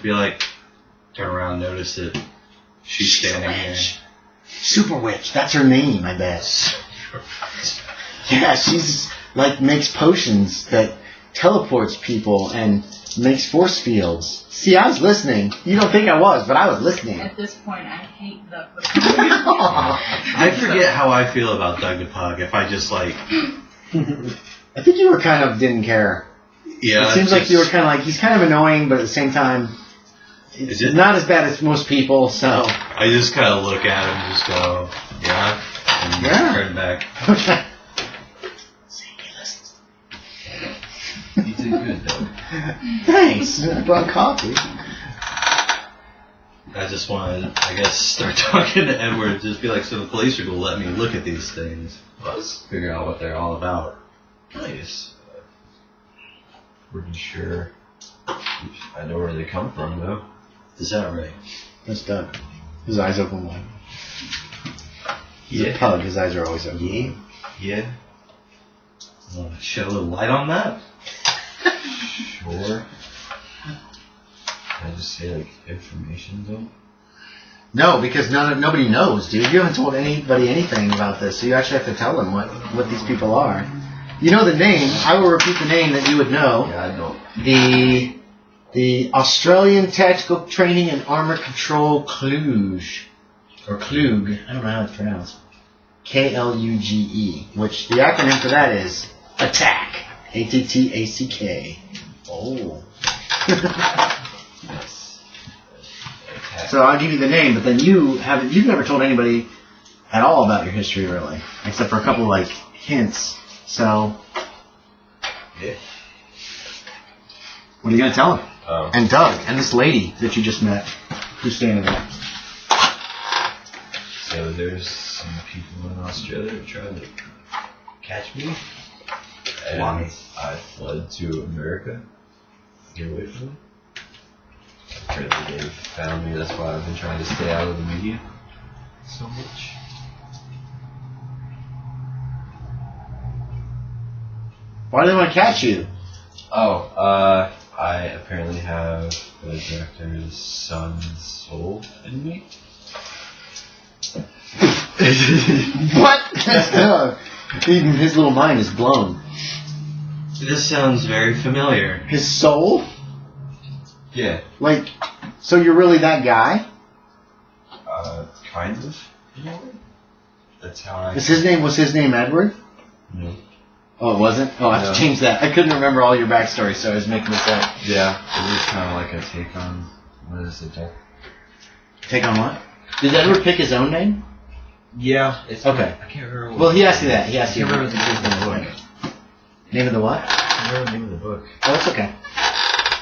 be like, turn around, notice that she's standing here. Super Witch, that's her name, I bet. Yeah, she's like makes potions that teleports people and makes force fields. See, I was listening. You don't think I was, but I was listening. At this point, I hate the... I forget how I feel about Doug the Pug if I just like... I think you were kind of didn't care. Yeah. It seems like you were kind of like, he's kind of annoying, but at the same time, it's not as bad as most people, so... I just kind of look at him and just go, yeah, and turn back. Okay. You did good, though. Thanks. I brought coffee. I just want to, I guess, start talking to Edward and just be like, so the police are going to let me look at these things. Let's figure out what they're all about. Nice. Pretty sure I know where they come from, though. Is that right? That's Doug. His eyes open wide. He's Yeah. a pug. His eyes are always open. Yeah. Want to shed a little light on that? Sure. Can I just say, like, information, though? No, because nobody knows, dude. You haven't told anybody anything about this, so you actually have to tell them what these people are. You know the name. I will repeat the name that you would know. Yeah, I know. The Australian Tactical Training and Armor Control Kluge. Or Klug. I don't know how it's pronounced. K-L-U-G-E. Which the acronym for that is ATTACK. A-T-T-A-C-K. Oh. Yes. So I'll give you the name, but then you've never told anybody at all about your history, really. Except for a couple, like, hints. So... Yeah. What are you going to tell him? And Doug, and this lady that you just met, who's standing there. So there's some people in Australia trying to catch me. And Why? I fled to America to get away from them. Apparently they found me, that's why I've been trying to stay out of the media so much. Why do they want to catch you? I apparently have the director's son's soul in me. What? That's Doug. His little mind is blown. This sounds very familiar. His soul? Yeah. Like, so you're really that guy? Kind of. That's how I... Was his name Edward? No. Oh, it wasn't? Oh, I have to change that. I couldn't remember all your backstory, so I was making this up. Yeah, it was kind of like a take on... What is it? Take on what? Did Edward pick his own name? Yeah. It's Okay. I can't remember. Well, he asked you that. He asked you. I can't remember the name of the book. Name of the what? I can't remember the name of the book. Oh, it's okay.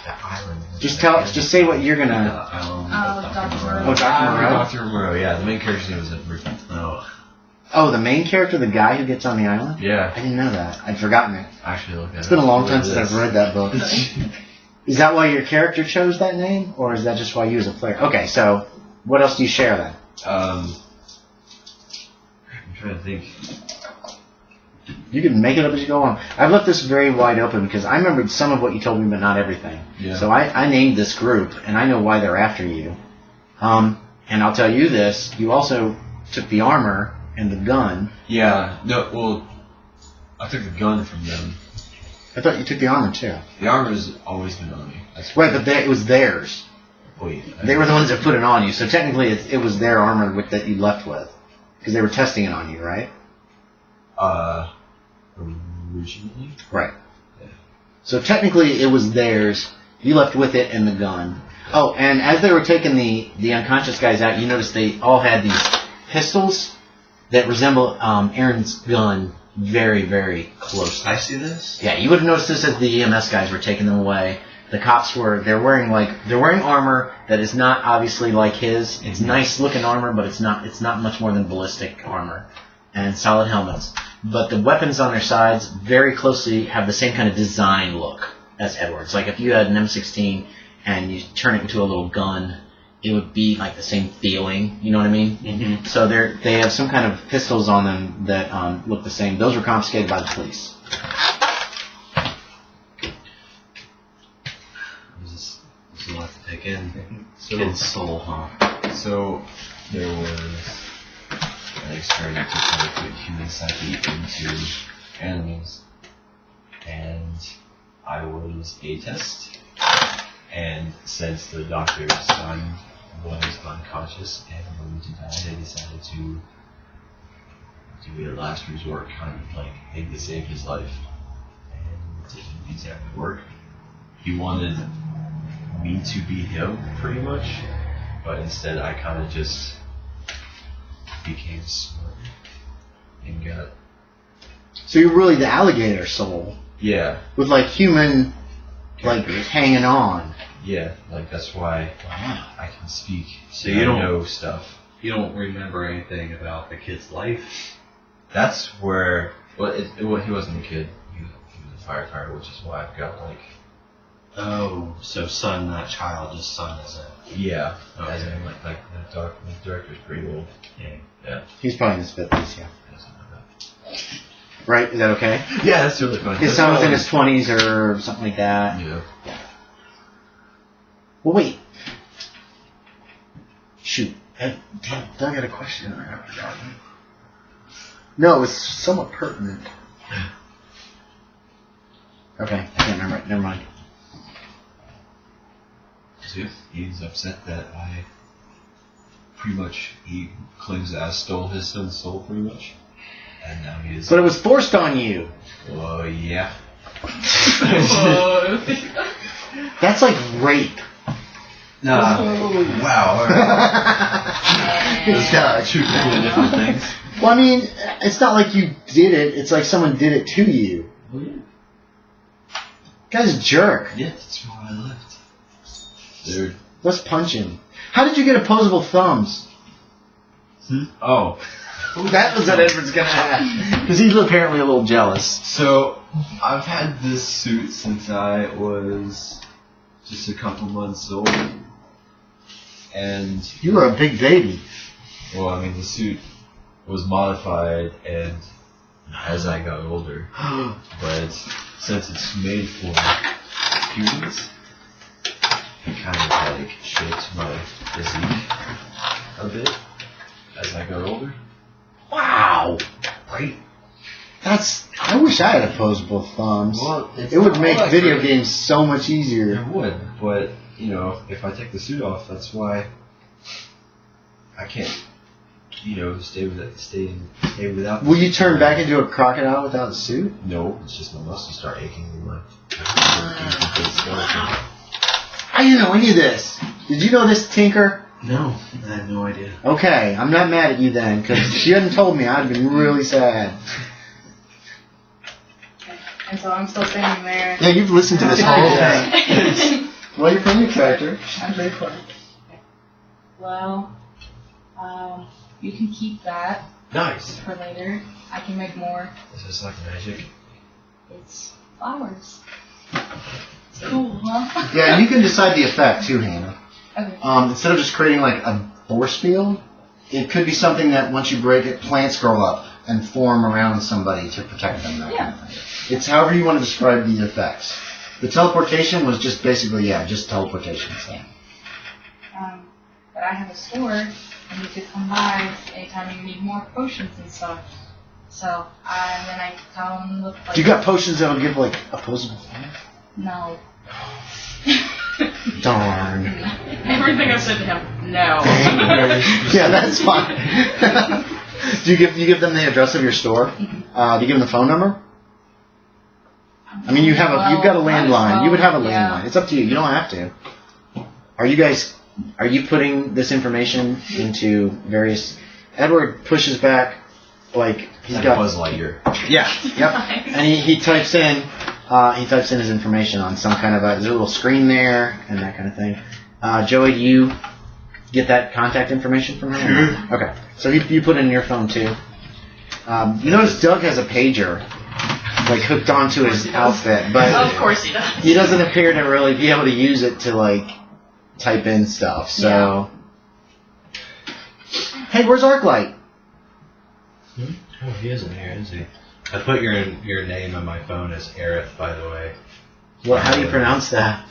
The island. Just say what you're gonna... Dr. Moreau. Oh, Dr. Moreau? Dr. Moreau, yeah. The main character's name is Edward. Oh, the main character, the guy who gets on the island? Yeah. I didn't know that. I'd forgotten it. Actually, look at it. It's been a long time since I've read that book. Is that why your character chose that name? Or is that just why you as a player? Okay, so what else do you share then? I'm trying to think. You can make it up as you go on. I've left this very wide open because I remembered some of what you told me, but not everything. Yeah. So I named this group, and I know why they're after you. And I'll tell you this, you also took the armor and the gun. Yeah, no, well, I took the gun from them. I thought you took the armor too. The armor's always been on me. That's Right, but it was theirs. Wait. They were the ones that put it on you, so technically it was their armor that you left with. Because they were testing it on you, right? Originally? Right. Yeah. So technically it was theirs. You left with it and the gun. Oh, and as they were taking the unconscious guys out, you noticed they all had these pistols that resemble Aaron's gun very, very closely. I see this? Yeah, you would have noticed this as the EMS guys were taking them away. The cops they're wearing armor that is not obviously like his. It's nice looking armor, but it's not much more than ballistic armor and solid helmets. But the weapons on their sides very closely have the same kind of design look as Edward's. Like if you had an M16 and you turn it into a little gun, it would be like the same feeling. You know what I mean? Mm-hmm. So they have some kind of pistols on them that look the same. Those were confiscated by the police. This is a lot to Again, So, kid's soul, huh? so there was an experiment to try to put human psyche into animals, and I was a test. And since the doctor's son was unconscious and going to die, they decided to do a last resort, kind of like maybe to save his life. And it didn't exactly work. He wanted me to be him, pretty much, but instead I kind of just became smart and got. So you're really the alligator soul Yeah, with like human, like hanging on. yeah, like that's why I can speak. So and you I don't- know stuff. You don't remember anything about the kid's life? That's where. Well, he wasn't a kid. He was a firefighter, which is why I've got like. Oh, so son, not child, just son is it? Yeah. Okay. As in, like the director's pretty old. Yeah. He's probably in his 50s, yeah. Something like Right? Is that okay? that. Yeah, that's really fun. His son was in his 20s or something like that. Yeah. Well, wait. Shoot. Damn, I got a question. I forgot. No, it was somewhat pertinent. Okay, I can't remember it. Never mind. So he's upset that I he claims that I stole his son's soul pretty much. And now he is. But it was forced on you. Well, yeah. That's like rape. Wow. It's not. Two completely different things. Well, I mean, it's not like you did it. It's like someone did it to you. Oh, yeah. Guy's a jerk. Yeah, that's why I left. Dude. Let's punch him. How did you get opposable thumbs? Oh. That was what Edward's gonna ask. Because he's apparently a little jealous. So, I've had this suit since I was just a couple months old. And, You were a big baby. well, I mean, the suit was modified and as I got older. But since it's made for humans, it kind of like shaped my physique a bit as I got older. Wow. Right? I wish I had opposable thumbs. Well, it's It would not make all that video great. games so much easier. It would, but if I take the suit off, that's why I can't, stay without. Will you turn back into a crocodile without a suit? No, it's just my muscles start aching and my. I didn't know any of this. Did you know this, Tinker? No, I had no idea. Okay, I'm not mad at you then, because if she hadn't told me, I'd have been really sad. And so I'm still standing there. Yeah, you've listened to this whole thing. Well, you're from your character. I'm very close. Well, you can keep that Nice. for later. I can make more. Is this like magic? It's flowers. It's cool, huh? Yeah, you can decide the effect too, Hannah. Okay. Instead of just creating like a force field, it could be something that once you break it, plants grow up and form around somebody to protect them. That kind of thing. It's however you want to describe the effects. The teleportation was just basically, just teleportation. So. But I have a store, and you could come by anytime you need more potions and stuff. So, then I tell them, look like... You got potions that'll give like opposable thumbs? No. Darn. Everything I've said to him, no. Yeah, that's fine. Do you give them the address of your store? Do you give them the phone number? I mean, you've got a landline. You would have a landline. It's up to you. You don't have to. Are you putting this information into various... Edward pushes back, like, he's Like got... Buzz Lightyear. Yeah, yep. And he types in his information on some kind of there's a little screen there and that kind of thing. Joey, do you get that contact information from him? Sure. Okay. So you put it in your phone too. You notice Doug has a pager, like hooked onto his outfit, but Of course he does. he doesn't appear to really be able to use it to like type in stuff. So, hey, where's Arclight? Oh, he isn't here, is he? I put your name on my phone as Aerith, by the way. How do you pronounce that?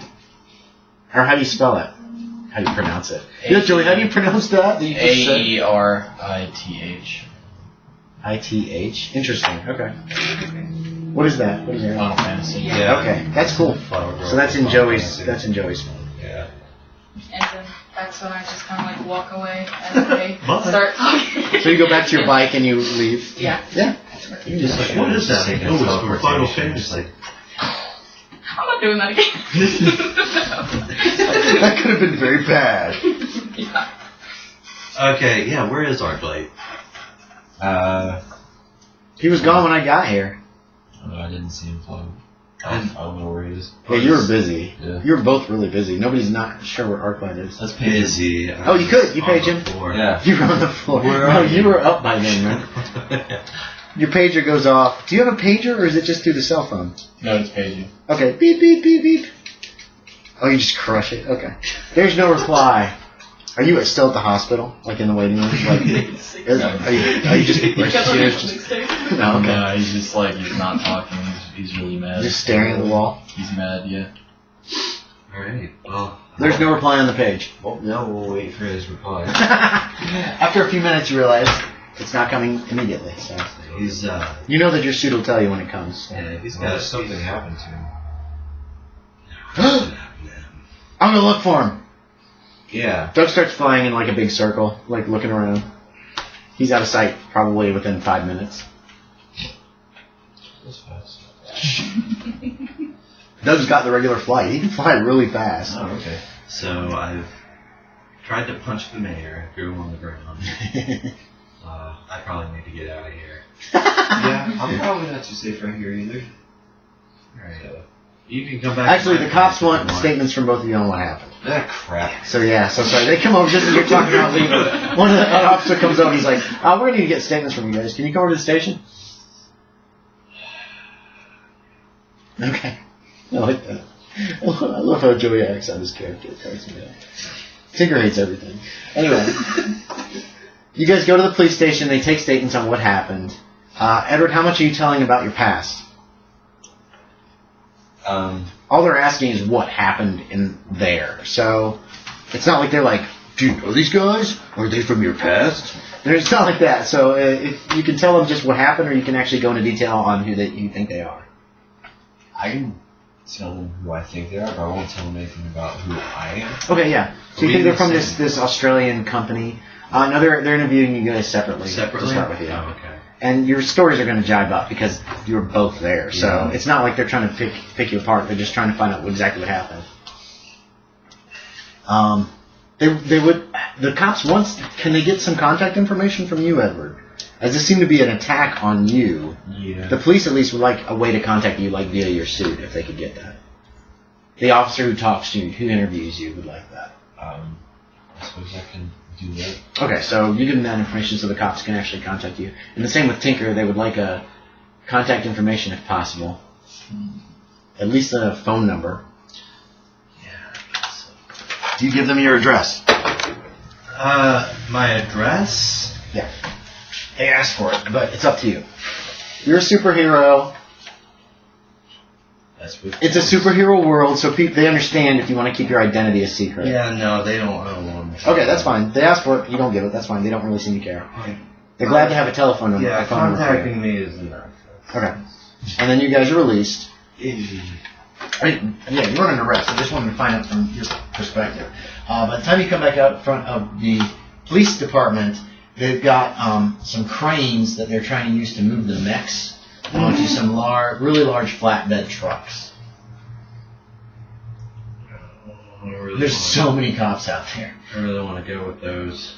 Or how do you spell it? How do you pronounce it? Yeah, Joey, how do you pronounce that? Aerith. ITH? Interesting. Okay. What is that? What is that? Final Fantasy. Yeah. Okay, that's cool. So that's in Joey's. That's in Joey's. Yeah. And then that's when I just kind of like walk away as they Bye. start talking. So you go back to your bike and you leave. Yeah. Yeah. You're just like, what is that? Like a Oh, it's for teleportation. Final Fantasy. Like, I'm not doing that again. That could have been very bad. Yeah. okay, yeah, where is Arclight? He was gone when I got here. I didn't see him float. I don't know where he is. Yeah, you were busy. Yeah. You were both really busy. Nobody's not sure where Arclight is. Let's pay his. Busy. Oh, you could. You page him. Yeah. You were on the floor. Where No, are you you? were up by then, man. Your pager goes off. Do you have a pager or is it just through the cell phone? No, it's paging. Okay. Beep, beep, beep, beep. Oh, you just crush it. Okay. There's no reply. Are you still at the hospital? Like in the waiting room? Like, are you just... No, okay. No, he's just like, he's not talking. He's really mad. Just staring at the wall? He's mad, yeah. Alright, well. There's no reply on the page. Well, no, we'll wait for his reply. After a few minutes, you realize it's not coming immediately. So He's, you know that your suit will tell you when it comes. yeah, he's Well, got something happened to him. I'm gonna look for him. Yeah. Doug starts flying in like a big circle, like looking around. He's out of sight probably within 5 minutes. That's fast. Doug's got the regular flight. He can fly really fast. Oh, okay. So I've tried to punch the mayor, threw him on the ground. I probably need to get out of here. Yeah, I'm probably not too safe right here either. Alright. You can come back. Actually, to the my cops place if you want statements from both of you on what happened. Ah, crap. So yeah, so sorry. They come over just as you're talking about leaving. One of the officer comes over. He's like, we're going to get statements from you guys. Can you come over to the station? Okay. I like that. I love how Joey acts on his character. It cracks me up. Tinker hates everything. Anyway, you guys go to the police station. They take statements on what happened. Edward, how much are you telling about your past? All they're asking is what happened in there. So it's not like they're like, do you know these guys? Are they from your past? It's not like that. So if you can tell them just what happened, or you can actually go into detail on who that you think they are. I can tell them who I think they are, but I won't tell them anything about who I am. Okay, yeah. So you think they're from this Australian company? No, they're interviewing you guys separately. Separately? To start with, yeah. Oh, okay. And your stories are going to jibe up because you were both there. So Yeah. it's not like they're trying to pick you apart. They're just trying to find out exactly what happened. The cops can they get some contact information from you, Edward? As this seemed to be an attack on you, Yeah. the police at least would like a way to contact you, like via your suit, if they could get that. The officer who talks to you, who interviews you, would like that. I suppose I can do that. Okay, so you give them that information so the cops can actually contact you. And the same with Tinker, they would like a contact information if possible. At least a phone number. Do you give them your address? My address? Yeah. They asked for it, but it's up to you. You're a superhero. That's what It's a superhero world, so they understand if you want to keep your identity a secret. Yeah, no, they don't own. Okay, that's fine. They asked for it, you don't give it, that's fine. They don't really seem to care. They're glad to have a telephone number. Yeah, a phone number for you. contacting me is enough. Okay. And then you guys are released. Yeah, you're under arrest. I just wanted to find out from your perspective. By the time you come back out front of the police department, they've got some cranes that they're trying to use to move the mechs onto some really large flatbed trucks. There's so many cops out there. I really want to go with those.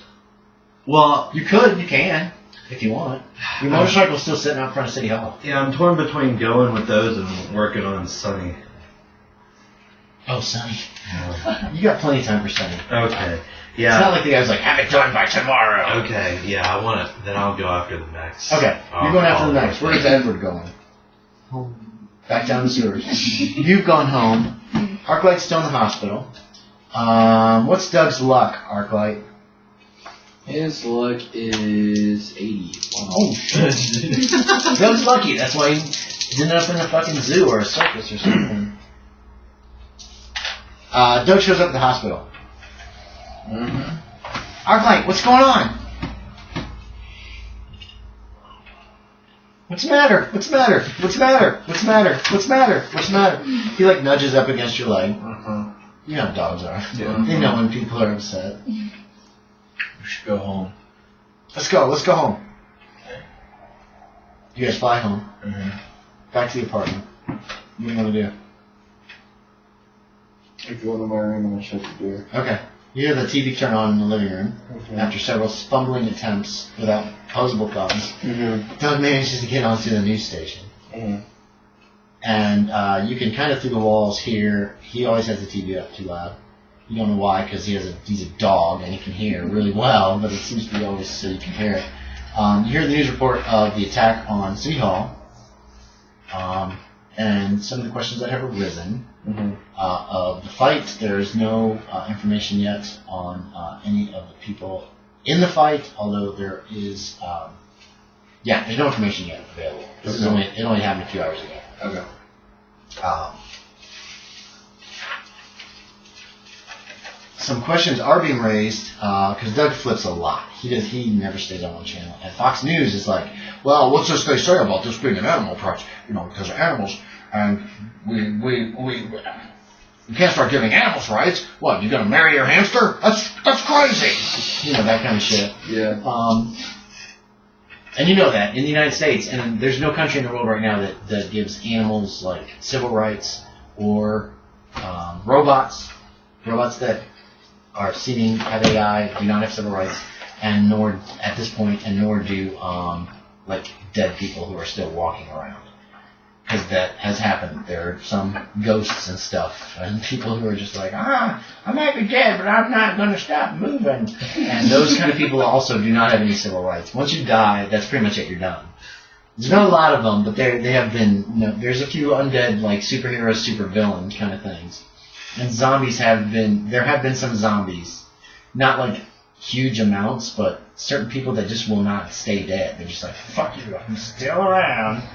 Well, You can, if you want. Your motorcycle's still sitting out front of City Hall. yeah, I'm torn between going with those and working on Sunny. Oh, Sonny. You got plenty of time for Sonny. Okay. It's not Yeah. like the guy's like, have it done by tomorrow. Okay. Yeah, I want it. Then I'll go after the next. Okay, you're going after the next. Where's Edward going? Home. Back down the sewers. You've gone home. Arclight's still in the hospital. What's Doug's luck, Arclight? His luck is 80. Wow. Oh, shit. Doug's lucky. That's why he ended up in a fucking zoo or a circus or something. Doug shows up at the hospital. Arclight, what's going on? What's the matter? What's the matter? What's the matter? What's the matter? What's the matter? What's the matter? He like nudges up against your leg. You know how dogs are. Yeah. They know when people are upset. We should go home. Let's go. Let's go home. You guys fly home. Back to the apartment. What do you want to do? I go into my room and I shut the door. Okay. You hear the TV turn on in the living room. After several fumbling attempts without posable thumbs, Doug manages to get onto the news station. And you can kind of through the walls hear, he always has the TV up too loud. You don't know why, because he's a dog and he can hear really well, but it seems to be always so you can hear it. You hear the news report of the attack on City Hall, and some of the questions that have arisen. Of the fight, there is no information yet on any of the people in the fight, although there is, there's no information yet available. It only happened a few hours ago. Okay. Some questions are being raised because Doug flips a lot. He never stays on one channel. And Fox News is like, well, what's this they say about this being an animal product? Because of animals, and we can't start giving animals rights. What, you gonna marry your hamster? That's crazy. That kind of shit. Yeah. And you know that in the United States, and there's no country in the world right now that gives animals like civil rights or robots that are seeming have AI do not have civil rights, and nor at this point, and nor do like dead people who are still walking around. Because that has happened. There are some ghosts and stuff, and people who are just like, I might be dead, but I'm not going to stop moving. And those kind of people also do not have any civil rights. Once you die, that's pretty much it. You're done. There's not a lot of them, but they have been. There's a few undead, like superheroes, super villains kind of things. And zombies have been. There have been some zombies, not like huge amounts, but certain people that just will not stay dead. They're just like, fuck you, I'm still around.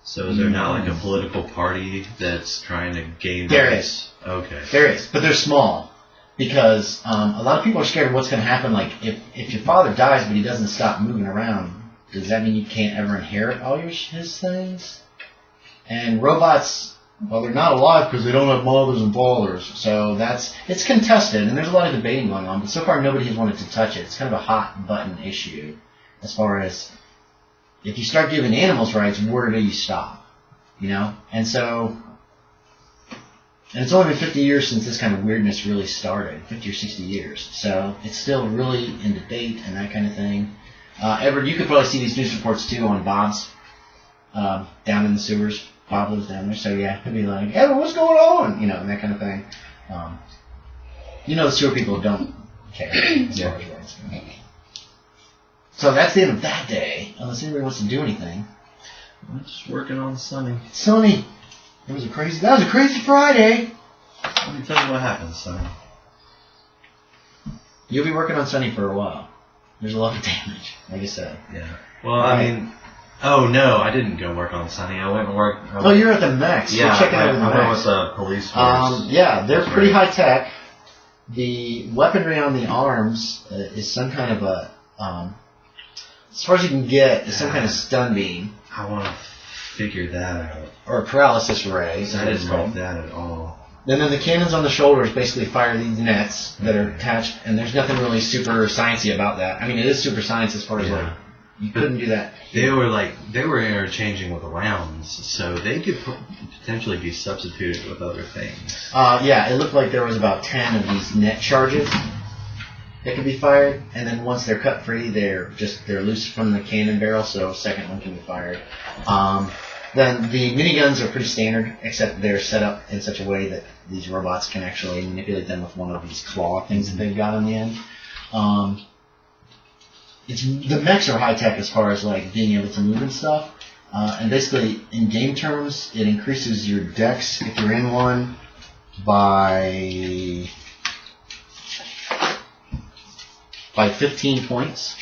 So is there not like a political party that's trying to gain There rights? is. Okay. There is, but they're small. Because a lot of people are scared of what's going to happen. Like, if your father dies but he doesn't stop moving around, does that mean you can't ever inherit all his things? And robots, well, they're not alive because they don't have mothers and fathers. So it's contested, and there's a lot of debating going on. But so far, nobody has wanted to touch it. It's kind of a hot button issue as far as if you start giving animals rights, where do you stop? And so, and it's only been 50 years since this kind of weirdness really started, 50 or 60 years. So it's still really in debate and that kind of thing. Edward, you could probably see these news reports too on Bob's, down in the sewers. Bob lives down there, so yeah, he'd be like, Edward, what's going on? And that kind of thing. The sewer people don't care as far as rights. So that's the end of that day, unless anybody wants to do anything. I'm just working on Sunny. Sonny, that was a crazy Friday. Let me tell you what happened, Sunny. You'll be working on Sonny for a while. There's a lot of damage, like I said. Yeah. Well, I mean, oh no, I didn't go work on Sunny. I went and worked. You're at the mechs. Yeah, You're checking out the I went mechs. with the police force. Yeah, they're That's pretty right. high tech. The weaponry on the arms is some kind of a, as far as you can get, is some kind of stun beam. I want to figure that out. Or a paralysis ray. I didn't like that at all. And then the cannons on the shoulders basically fire these nets that are attached, and there's nothing really super sciencey about that. I mean, it is super science as far as like, you couldn't do that. They were interchanging with rounds, so they could potentially be substituted with other things. Yeah, it looked like there was about 10 of these net charges that could be fired, and then once they're cut free, they're loose from the cannon barrel, so a second one can be fired. Then the miniguns are pretty standard, except they're set up in such a way that these robots can actually manipulate them with one of these claw things that they've got on the end. The mechs are high tech as far as like being able to move and stuff. And basically, in game terms, it increases your dex if you're in one by 15 points.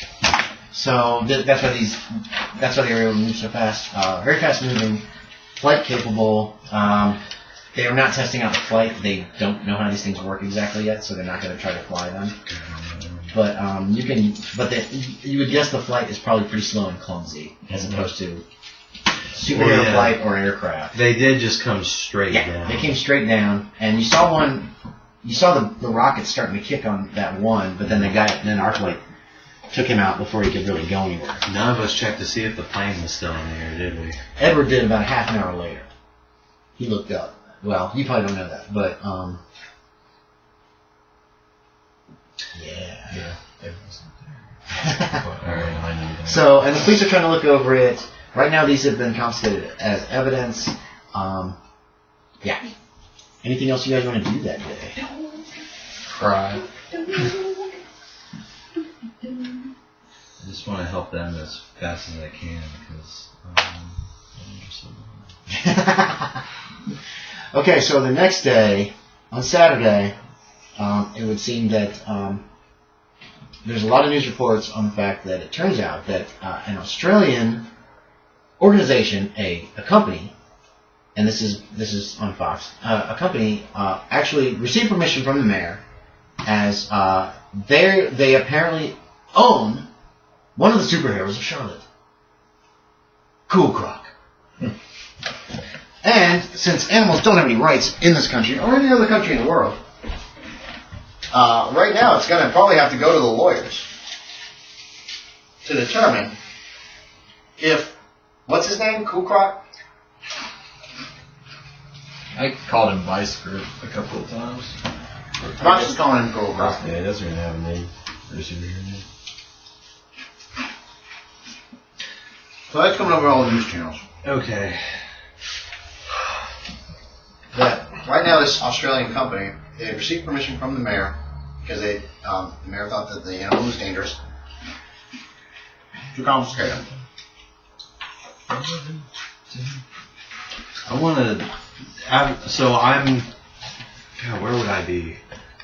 So that's why they were able to move so fast. Very fast moving, flight capable. They are not testing out the flight. They don't know how these things work exactly yet, so they're not going to try to fly them. But you would guess the flight is probably pretty slow and clumsy, as opposed to superhero flight or aircraft. They did just come straight down. They came straight down, and you saw one. You saw the rocket starting to kick on that one, but then then Arclight took him out before he could really go anywhere. None of us checked to see if the plane was still in the air, did we? Edward did about half an hour later. He looked up. Well, you probably don't know that, but Yeah, it wasn't there. So, and the police are trying to look over it. Right now, these have been confiscated as evidence. Yeah. Anything else you guys want to do that day? Cry. I just want to help them as fast as I can because Okay, so the next day, on Saturday, it would seem that there's a lot of news reports on the fact that it turns out that an Australian organization, a company, and this is on Fox, a company actually received permission from the mayor as they apparently own one of the superheroes of Charlotte, Cool Croc. And since animals don't have any rights in this country or any other country in the world, right now it's going to probably have to go to the lawyers to determine if, what's his name, Cool Croc? I called him Vice Grip a couple of times. I'm just calling him Cool Croc. Yeah, he doesn't even have a name. So that's coming over all the news channels. okay. That right now this Australian company, they received permission from the mayor because the mayor thought that the animal was dangerous to confiscate him. I want to. God, where would I be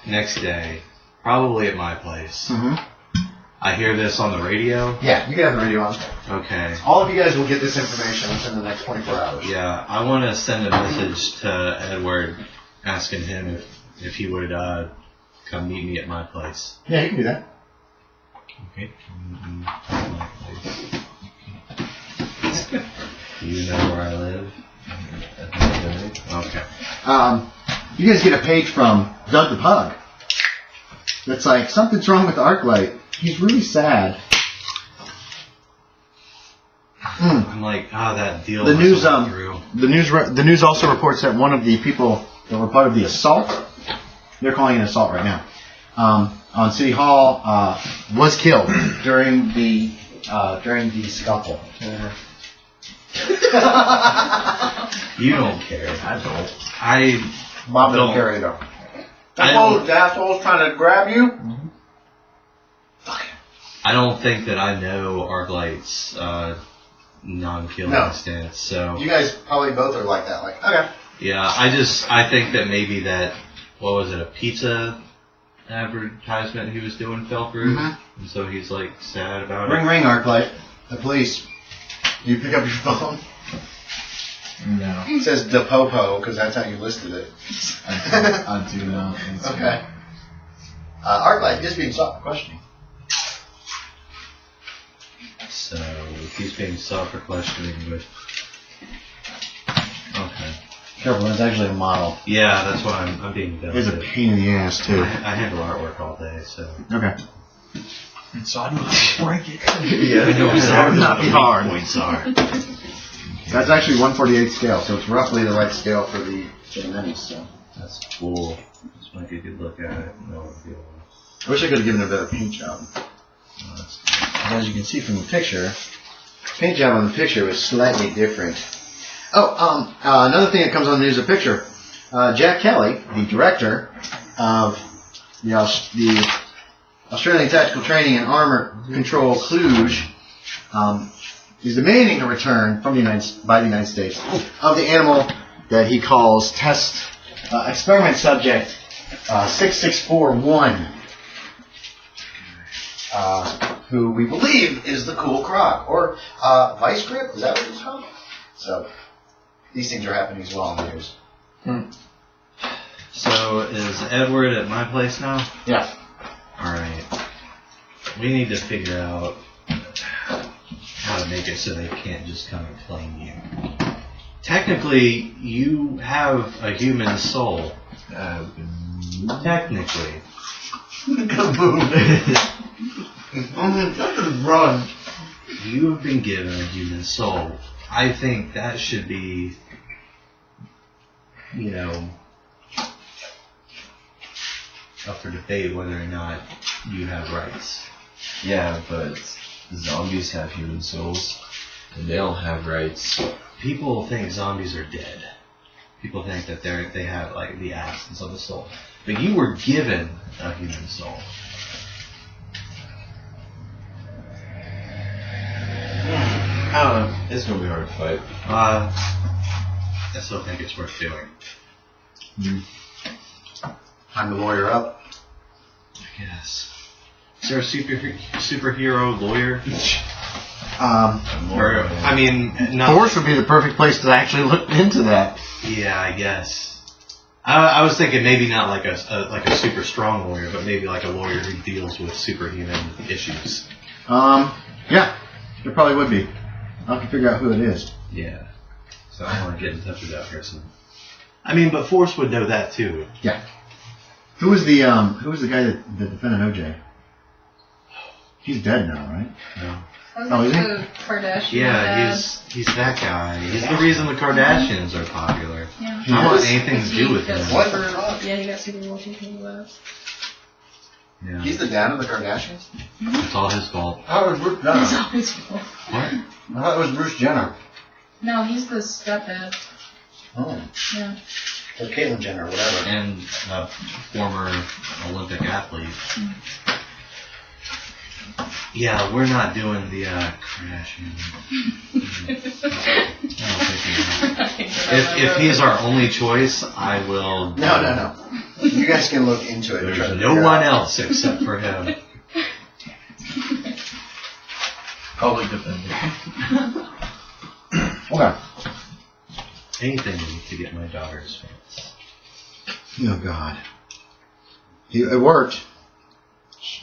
next day? Probably at my place. Mm-hmm. I hear this on the radio. Yeah, you can have the radio on. Okay. All of you guys will get this information within the next 24 hours. Yeah, I want to send a message to Edward asking him if he would come meet me at my place. Yeah, you can do that. Okay. Do you know where I live? Okay. You guys get a page from Doug the Pug. That's like, something's wrong with Arclight. He's really sad. I'm like, that deal. The news, through. the news also reports that one of the people that were part of the assault, they're calling it an assault right now, on City Hall, was killed during the scuffle. You don't care. I don't. Bob Don't. don't care either. I don't- The asshole's trying to grab you. Mm-hmm. I don't think that I know Arclight's non-killing No. stance. So You guys probably both are like that. Like, okay. yeah, I think that maybe that, what was it, a pizza advertisement he was doing fell through, Mhm. and so he's like sad about Ring, it. ring, Arclight. The police. You pick up your phone. No. It says DePopo because that's how you listed it. I do not. Okay. Arclight is being sought for questioning. So he's being sought for questioning with. Okay. Careful, that's actually a model. Yeah, that's why I'm being It's a delicate. pain in the ass, too. I handle artwork all day, so. Okay. So I don't have to break it. Yeah, I know That would not be hard. Points are. That's actually 1/48 scale, so it's roughly the right scale for the minis. So. That's cool. Just want to get a good look at it. No big deal. I wish I could have given it a better paint job. As you can see from the picture, paint job on the picture was slightly different. Oh, another thing that comes on the news, a picture. Jack Kelly, the director of the Australian Tactical Training and Armor Control Cluj, is demanding a return from by the United States of the animal that he calls test experiment subject 6641. Who we believe is the Cool Croc, or Vice Grip, is that what it's called? So, these things are happening as well in the news. So is Edward at my place now? Yeah. Alright. We need to figure out how to make it so they can't just come and claim you. Technically, you have a human soul. Technically. Run. You have been given a human soul. I think that should be, you know, up for debate whether or not you have rights. Yeah, but zombies have human souls, and they don't have rights. People think zombies are dead. People think that they have like the absence of a soul. But you were given a human soul. I don't know. It's gonna be hard to fight. I still think it's worth doing. Time to lawyer up. I guess. Is there a superhero lawyer? Or, I mean, not. Force would be the perfect place to actually look into that. Yeah, I guess. I was thinking maybe not like a super strong lawyer, but maybe like a lawyer who deals with superhuman issues. Yeah, there probably would be. I'll have to figure out who it is. Yeah. So I want to get in touch with that person. I mean, but Force would know that too. Yeah. Who was the guy that defended OJ? He's dead now, right? No. Oh, is he? The Kardashian. Yeah, he's that guy. He's the reason the Kardashians are popular. Yeah. I don't want anything to do with him. What? Yeah, he got Superworld Campaign with Yeah. He's the dad of the Kardashians? It's all his fault. I thought it was Bruce It's Jenner. always full. What? I thought it was Bruce Jenner. No, he's the stepdad. Oh. Yeah. Or Caitlyn Jenner, whatever. And a former Olympic athlete. Yeah, we're not doing the Kardashian. I don't think we are. If he's our only choice, I will. No. You guys can look into it. There's no one else except for him. Public defender. Okay. Anything to get my daughter's face. Oh, God. It worked.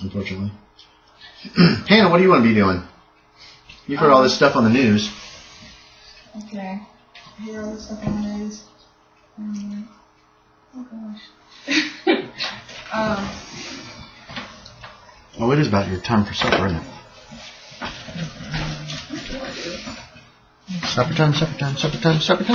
Unfortunately. Hannah, what do you want to be doing? You've heard all this stuff on the news. Okay. I hear all this stuff on the news. Oh gosh. Oh, it is about your time for supper, isn't it? Supper time, supper time, supper time, supper time.